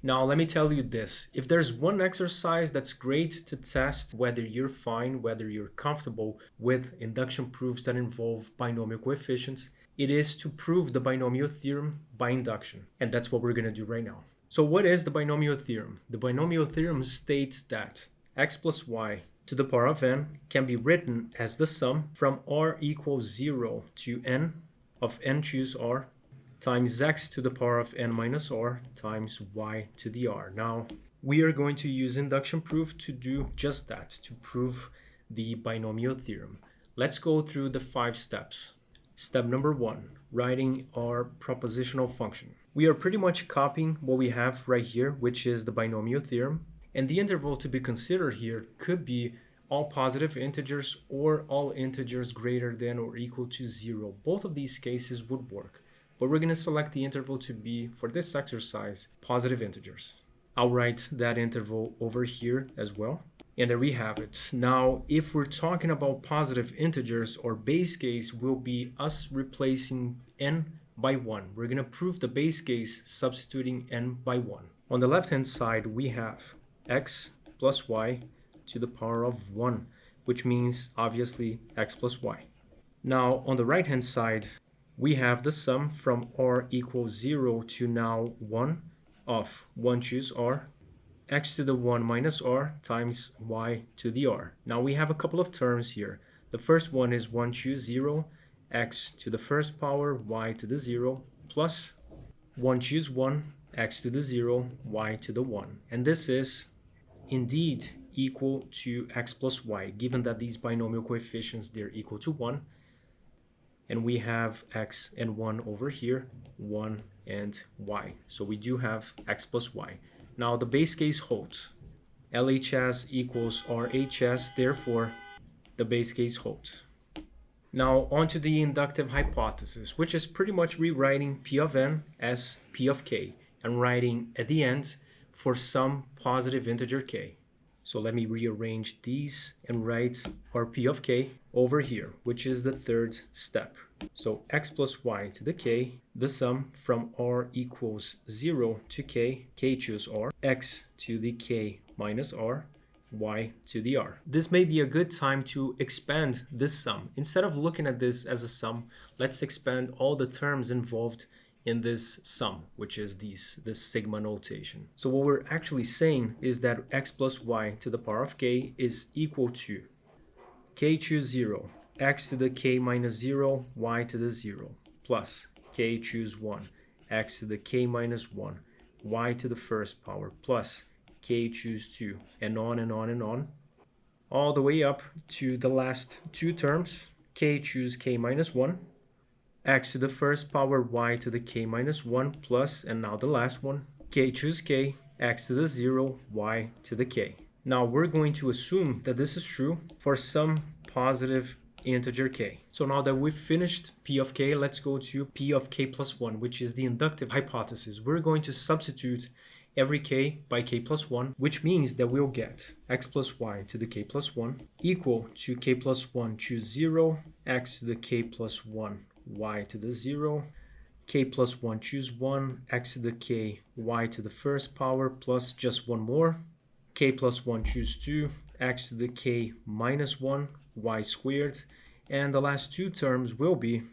Now, let me tell you this. If there's one exercise that's great to test whether you're fine, whether you're comfortable with induction proofs that involve binomial coefficients, it is to prove the binomial theorem by induction. And that's what we're going to do right now. So what is the binomial theorem? The binomial theorem states that x plus y to the power of n can be written as the sum from r equals 0 to n of n choose r times x to the power of n minus r times y to the r. Now, we are going to use induction proof to do just that, to prove the binomial theorem. Let's go through the 5 steps. Step number 1, writing our propositional function. We are pretty much copying what we have right here, which is the binomial theorem. And the interval to be considered here could be all positive integers or all integers greater than or equal to 0. Both of these cases would work. But we're going to select the interval to be, for this exercise, positive integers. I'll write that interval over here as well. And there we have it. Now, if we're talking about positive integers, our base case will be us replacing n by 1. We're going to prove the base case substituting n by 1. On the left-hand side, we have x plus y to the power of 1, which means, obviously, x plus y. Now, on the right-hand side, we have the sum from r equals 0 to now 1 of 1 choose r, x to the 1 minus r times y to the r. Now we have a couple of terms here. The first one is 1 choose 0, x to the first power, y to the 0, plus 1 choose 1, x to the 0, y to the 1. And this is indeed equal to x plus y, given that these binomial coefficients, they're equal to 1. And we have x and 1 over here, 1 and y. So we do have x plus y. Now the base case holds. LHS equals RHS, therefore the base case holds. Now onto the inductive hypothesis, which is pretty much rewriting P of n as P of k and writing at the end for some positive integer k. So let me rearrange these and write our P of k over here, which is the third step. So x plus y to the k, the sum from r equals 0 to k choose r, x to the k minus r, y to the r. This may be a good time to expand this sum. Instead of looking at this as a sum, let's expand all the terms involved in this sum, which is this sigma notation. So what we're actually saying is that x plus y to the power of k is equal to k choose 0, x to the k minus 0, y to the 0, plus k choose 1, x to the k minus 1, y to the first power, plus k choose 2, and on and on and on, all the way up to the last two terms, k choose k minus 1, x to the first power, y to the k minus 1, plus, and now the last one, k choose k, x to the 0, y to the k. Now we're going to assume that this is true for some positive integer k. So now that we've finished P of k, let's go to P of k plus 1, which is the inductive hypothesis. We're going to substitute every k by k plus 1, which means that we'll get x plus y to the k plus 1 equal to k plus 1 choose 0, x to the k plus 1, y to the 0, k plus 1 choose 1, x to the k, y to the first power, plus just one more, k plus 1 choose 2, x to the k minus 1, y squared, and the last two terms will be,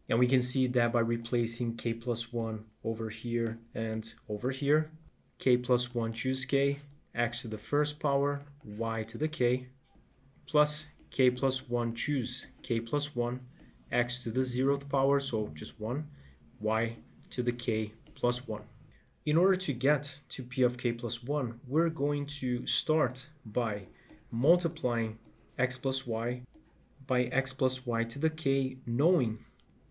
and we can see that by replacing k plus 1 over here and over here, k plus 1 choose k, x to the first power, y to the k, plus k plus 1 choose k plus 1, x to the 0th power, so just 1, y to the k plus 1. In order to get to P of k plus 1, we're going to start by multiplying x plus y by x plus y to the k, knowing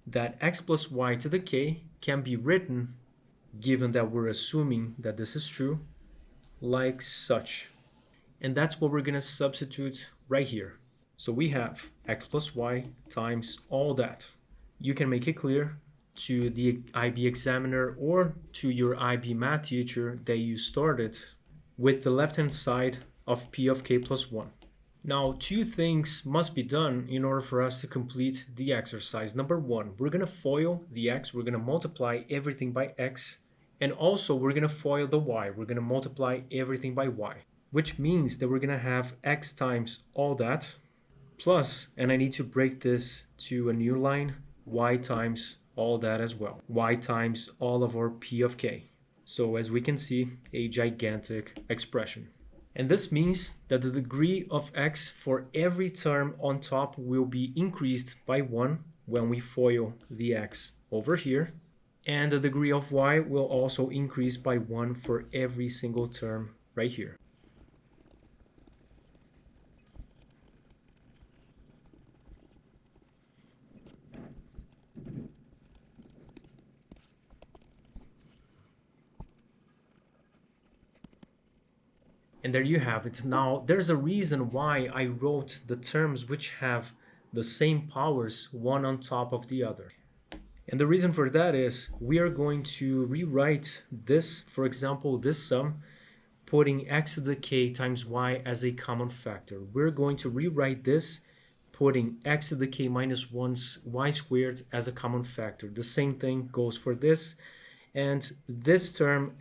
that x plus y to the k can be written, given that we're assuming that this is true, like such. And that's what we're going to substitute right here. So we have x plus y times all that. You can make it clear to the IB examiner or to your IB math teacher that you started with the left-hand side of P of k plus 1. Now, two things must be done in order for us to complete the exercise. Number one, we're going to FOIL the x. We're going to multiply everything by x. And also we're going to FOIL the y. We're going to multiply everything by y, which means that we're going to have x times all that plus, and I need to break this to a new line, y times all that as well. Y times all of our p of k. So as we can see, a gigantic expression. And this means that the degree of x for every term on top will be increased by 1 when we FOIL the x over here. And the degree of y will also increase by 1 for every single term right here. And there you have it. Now, there's a reason why I wrote the terms which have the same powers, one on top of the other. And the reason for that is we are going to rewrite this, for example, this sum, putting x to the k times y as a common factor. We're going to rewrite this, putting x to the k minus 1's y squared as a common factor. The same thing goes for this. And this term,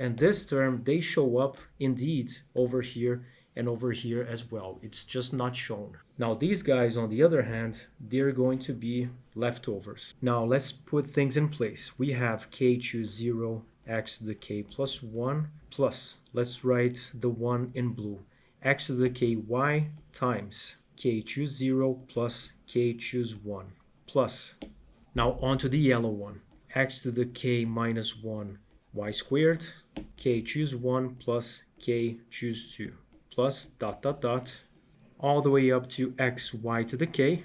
they show up indeed over here and over here as well. It's just not shown. Now these guys, on the other hand, they're going to be leftovers. Now let's put things in place. We have k choose 0, x to the k plus 1 plus, let's write the 1 in blue, x to the k y times k choose 0 plus k choose 1 plus. Now on to the yellow one. X to the k minus 1 y squared, k choose 1 plus k choose 2 plus dot dot dot all the way up to x y to the k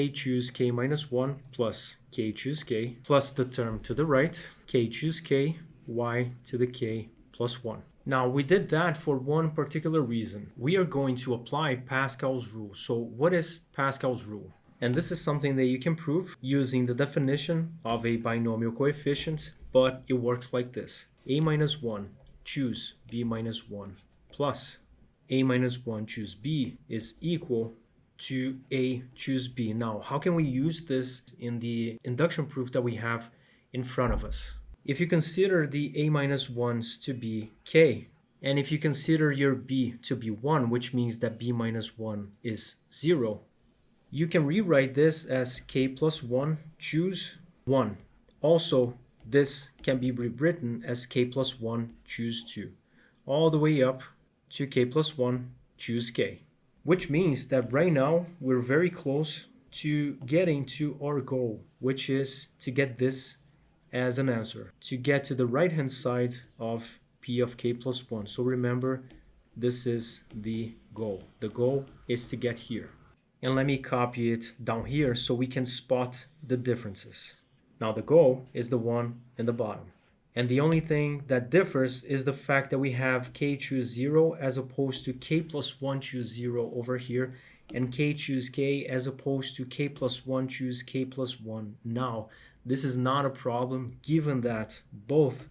choose k minus 1 plus k choose k plus the term to the right, k choose k y to the k plus 1. Now we did that for one particular reason. We are going to apply Pascal's rule. So what is Pascal's rule? And this is something that you can prove using the definition of a binomial coefficient, but it works like this. A minus 1 choose b minus 1 plus a minus 1 choose b is equal to a choose b. Now, how can we use this in the induction proof that we have in front of us? If you consider the a minus 1's to be k, and if you consider your b to be 1, which means that b minus 1 is 0, you can rewrite this as k plus 1 choose 1. Also, this can be rewritten as k plus 1 choose 2, all the way up to k plus 1 choose k. Which means that right now we're very close to getting to our goal, which is to get this as an answer, to get to the right hand side of p of k plus 1. So remember, this is the goal. The goal is to get here. And let me copy it down here so we can spot the differences. Now the goal is the one in the bottom. And the only thing that differs is the fact that we have k choose 0 as opposed to k plus 1 choose 0 over here, and k choose k as opposed to k plus 1 choose k plus 1. Now, this is not a problem given that both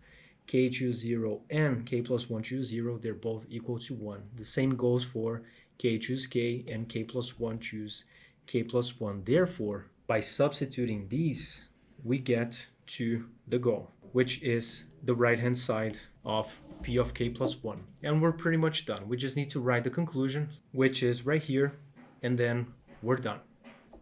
k choose 0 and k plus 1 choose 0, they're both equal to 1. The same goes for k choose k and k plus 1 choose k plus 1. Therefore, by substituting these, we get to the goal, which is the right hand side of p of k plus 1. And we're pretty much done. We just need to write the conclusion, which is right here, and then we're done.